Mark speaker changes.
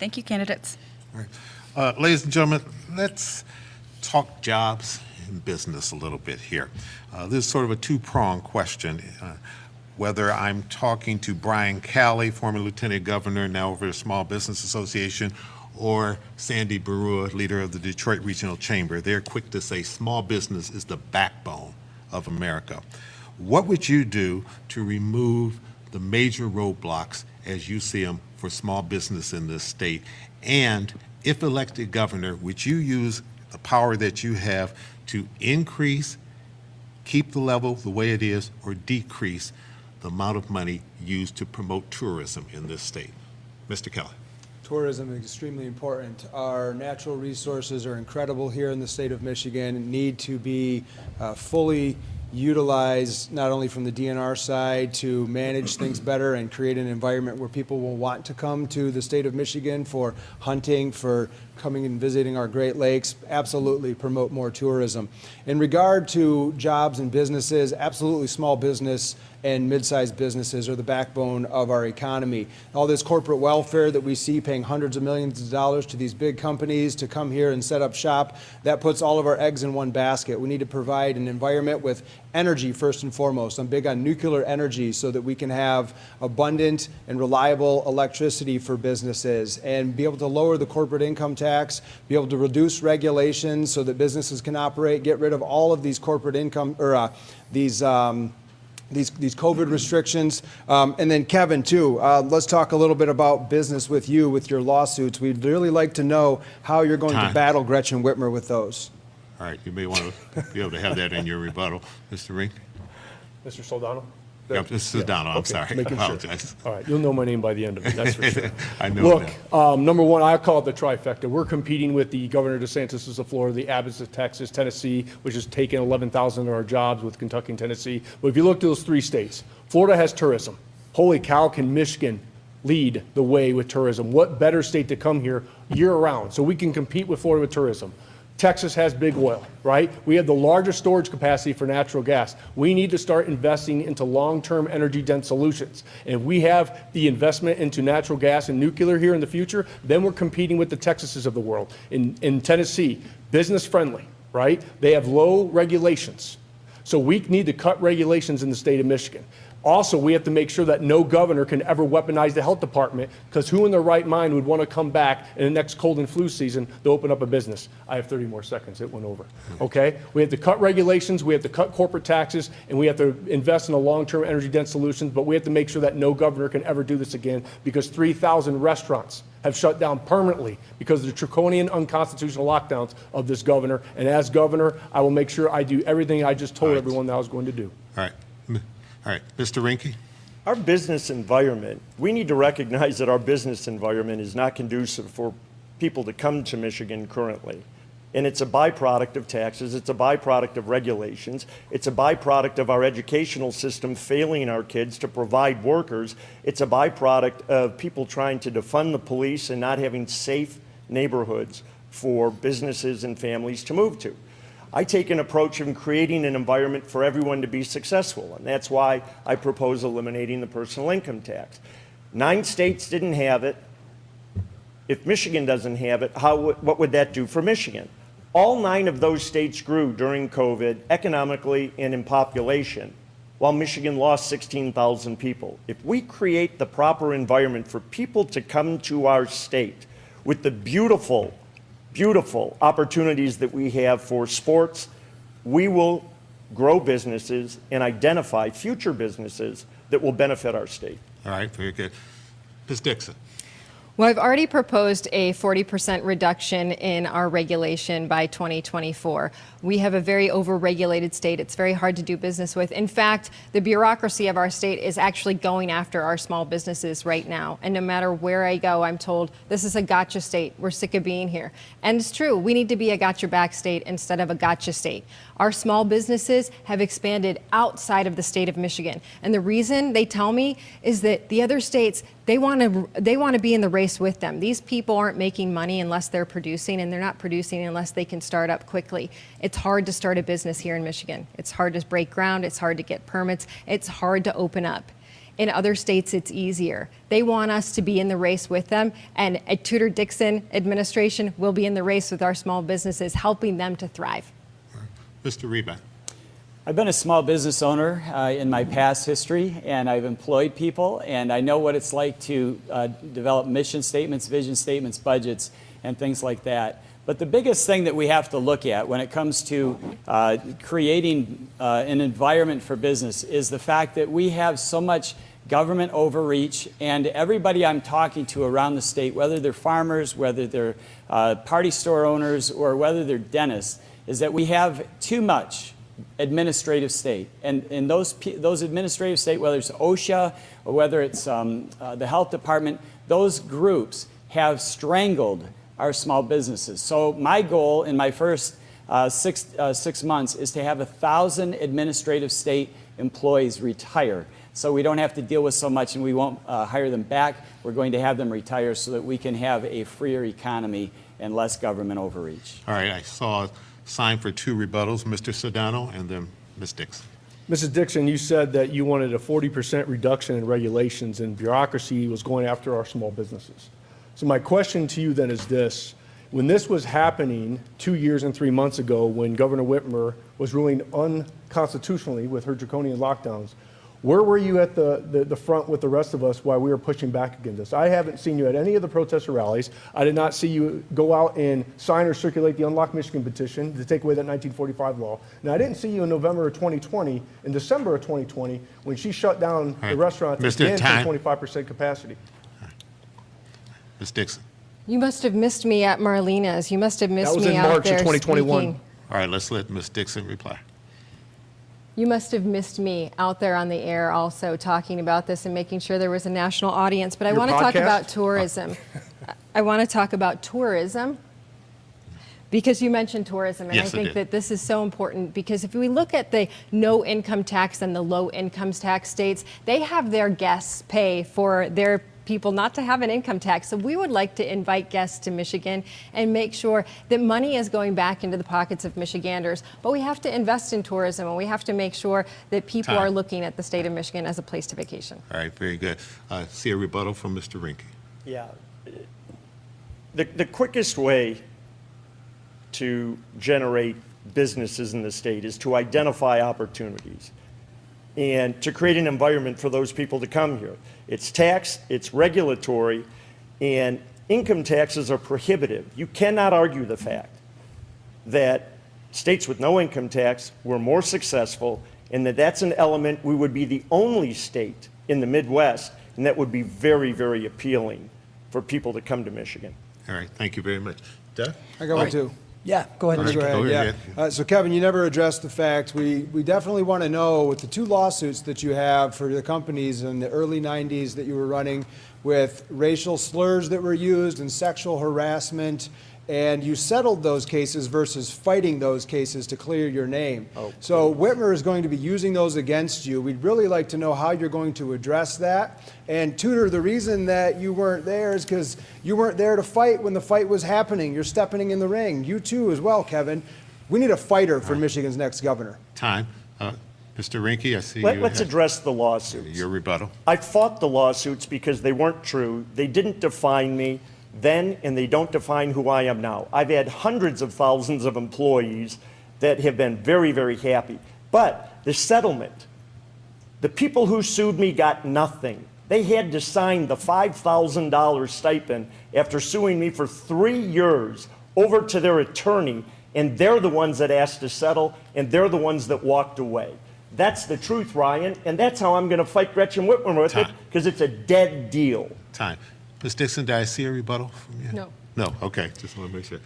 Speaker 1: Thank you, candidates.
Speaker 2: All right. Ladies and gentlemen, let's talk jobs and business a little bit here. This is sort of a two-pronged question. Whether I'm talking to Brian Calley, former Lieutenant Governor, now over the Small Business Association, or Sandy Barua, leader of the Detroit Regional Chamber, they're quick to say small business is the backbone of America. What would you do to remove the major roadblocks as you see them for small business in this state? And if elected governor, would you use the power that you have to increase, keep the level the way it is, or decrease the amount of money used to promote tourism in this state? Mr. Kelly.
Speaker 3: Tourism is extremely important. Our natural resources are incredible here in the state of Michigan and need to be fully utilized, not only from the DNR side to manage things better and create an environment where people will want to come to the state of Michigan for hunting, for coming and visiting our Great Lakes, absolutely promote more tourism. In regard to jobs and businesses, absolutely small business and mid-sized businesses are the backbone of our economy. All this corporate welfare that we see paying hundreds of millions of dollars to these big companies to come here and set up shop, that puts all of our eggs in one basket. We need to provide an environment with energy first and foremost. I'm big on nuclear energy so that we can have abundant and reliable electricity for businesses and be able to lower the corporate income tax, be able to reduce regulations so that businesses can operate, get rid of all of these corporate income or these COVID restrictions. And then Kevin, too, let's talk a little bit about business with you, with your lawsuits. We'd really like to know how you're going to battle Gretchen Whitmer with those. All
Speaker 2: right, you may want to be able to have that in your rebuttal. Mr. Rink?
Speaker 4: Mr. Soldano?
Speaker 2: Yep, this is Donald. I'm sorry. I apologize.
Speaker 4: All right, you'll know my name by the end of it, that's for sure.
Speaker 2: I know.
Speaker 4: Look, number one, I call it the trifecta. We're competing with the Governor DeSantis of Florida, the Abbotts of Texas, Tennessee, which has taken 11,000 of our jobs with Kentucky and Tennessee. But if you look to those three states, Florida has tourism. Holy cow, can Michigan lead the way with tourism? What better state to come here year-round so we can compete with Florida with tourism? Texas has big oil, right? We have the largest storage capacity for natural gas. We need to start investing into long-term energy-dense solutions. And if we have the investment into natural gas and nuclear here in the future, then we're competing with the Texases of the world. In Tennessee, business-friendly, right? They have low regulations. So we need to cut regulations in the state of Michigan. Also, we have to make sure that no governor can ever weaponize the health department, because who in their right mind would want to come back in the next cold and flu season to open up a business? I have 30 more seconds. It went over. Okay? We have to cut regulations, we have to cut corporate taxes, and we have to invest in a long-term energy-dense solutions, but we have to make sure that no governor can ever do this again, because 3,000 restaurants have shut down permanently because of the draconian, unconstitutional lockdowns of this governor. And as governor, I will make sure I do everything I just told everyone that I was going to do.
Speaker 2: All right. All right, Mr. Rinke?
Speaker 5: Our business environment, we need to recognize that our business environment is not conducive for people to come to Michigan currently. And it's a byproduct of taxes, it's a byproduct of regulations, it's a byproduct of our educational system failing our kids to provide workers, it's a byproduct of people trying to defund the police and not having safe neighborhoods for businesses and families to move to. I take an approach of creating an environment for everyone to be successful, and that's why I propose eliminating the personal income tax. 9 states didn't have it. If Michigan doesn't have it, what would that do for Michigan? All 9 of those states grew during COVID economically and in population, while Michigan lost 16,000 people. If we create the proper environment for people to come to our state with the beautiful opportunities that we have for sports, we will grow businesses and identify future businesses that will benefit our state.
Speaker 2: All right, very good. Ms. Dixon.
Speaker 6: Well, I've already proposed a 40% reduction in our regulation by 2024. We have a very overregulated state. It's very hard to do business with. In fact, the bureaucracy of our state is actually going after our small businesses right now. And no matter where I go, I'm told this is a gotcha state. We're sick of being here. And it's true. We need to be a got your back state instead of a gotcha state. Our small businesses have expanded outside of the state of Michigan. And the reason they tell me is that the other states, they want to be in the race with them. These people aren't making money unless they're producing, and they're not producing unless they can start up quickly. It's hard to start a business here in Michigan. It's hard to break ground. It's hard to get permits. It's hard to open up. In other states, it's easier. They want us to be in the race with them, and a Tudor-Dixon administration will be in the race with our small businesses, helping them to thrive.
Speaker 2: Mr. Reba.
Speaker 1: I've been a small business owner in my past history, and I've employed people, and I know what it's like to develop mission statements, vision statements, budgets, and things like that. But the biggest thing that we have to look at when it comes to creating an environment for business is the fact that we have so much government overreach, and everybody I'm talking to around the state, whether they're farmers, whether they're party store owners, or whether they're dentists, is that we have too much administrative state. And in those administrative state, whether it's OSHA or whether it's the health department, those groups have strangled our small businesses. So my goal in my first 6 months is to have 1,000 administrative state employees retire. So we don't have to deal with so much, and we won't hire them back. We're going to have them retire so that we can have a freer economy and less government overreach.
Speaker 2: All right, I saw a sign for 2 rebuttals, Mr. Sedano and then Ms. Dixon.
Speaker 4: Mrs. Dixon, you said that you wanted a 40% reduction in regulations, and bureaucracy was going after our small businesses. So my question to you then is this. When this was happening 2 years and 3 months ago, when Governor Whitmer was ruling unconstitutionally with her draconian lockdowns, where were you at the front with the rest of us while we were pushing back against this? I haven't seen you at any of the protest or rallies. I did not see you go out and sign or circulate the Unlock Michigan petition to take away that 1945 law. Now, I didn't see you in November of 2020, in December of 2020, when she shut down the restaurants again to 25% capacity.
Speaker 2: Ms. Dixon.
Speaker 6: You must have missed me at Marlena's. You must have missed
Speaker 4: That was
Speaker 6: me
Speaker 4: in
Speaker 6: out
Speaker 4: March of
Speaker 6: there
Speaker 4: 2021.
Speaker 6: speaking.
Speaker 2: All right, let's let Ms. Dixon reply.
Speaker 6: You must have missed me out there on the air also talking about this and making sure there was a national audience. But I
Speaker 4: Your
Speaker 6: want to talk
Speaker 4: podcast?
Speaker 6: about tourism. I want to talk about tourism because you mentioned tourism, and
Speaker 2: Yes, I
Speaker 6: I think
Speaker 2: did.
Speaker 6: that this is so important because if we look at the no income tax and the low income tax states, they have their guests pay for their people not to have an income tax. So we would like to invite guests to Michigan and make sure that money is going back into the pockets of Michiganders. But we have to invest in tourism, and we have to make sure that people
Speaker 2: Time.
Speaker 6: are looking at the state of Michigan as a place to vacation.
Speaker 2: All right, very good. See a rebuttal from Mr. Rinke.
Speaker 5: Yeah. The quickest way to generate businesses in the state is to identify opportunities and to create an environment for those people to come here. It's tax, it's regulatory, and income taxes are prohibitive. You cannot argue the fact that states with no income tax were more successful, and that's an element. We would be the only state in the Midwest, and that would be very, very appealing for people to come to Michigan.
Speaker 2: All right, thank you very much. Doug?
Speaker 3: I got one too.
Speaker 7: Yeah, go ahead.
Speaker 2: All right,
Speaker 3: Go ahead,
Speaker 2: ahead.
Speaker 3: yeah. So Kevin, you never addressed the fact, we definitely want to know with the 2 lawsuits that you have for the companies in the early 90s that you were running with racial slurs that were used and sexual harassment, and you settled those cases versus fighting those cases to clear your name.
Speaker 5: Oh,
Speaker 3: So Whitmer is going to be using those against you. We'd really like to know how you're going to address that. And Tudor, the reason that you weren't there is because you weren't there to fight when the fight was happening. You're stepping in the ring. You too as well, Kevin. We need a fighter for Michigan's next governor.
Speaker 2: Time. Mr. Rinke, I see
Speaker 5: Let's address the lawsuits.
Speaker 2: your rebuttal.
Speaker 5: I fought the lawsuits because they weren't true. They didn't define me then, and they don't define who I am now. I've had hundreds of thousands of employees that have been very, very happy. But the settlement, the people who sued me got nothing. They had to sign the $5,000 stipend after suing me for 3 years over to their attorney, and they're the ones that asked to settle, and they're the ones that walked away. That's the truth, Ryan, and that's how I'm going to fight Gretchen Whitmer with it,
Speaker 2: Time.
Speaker 5: because it's a dead deal.
Speaker 2: Time. Ms. Dixon, did I see a rebuttal from you?
Speaker 6: No.
Speaker 2: No, okay, just want to make sure.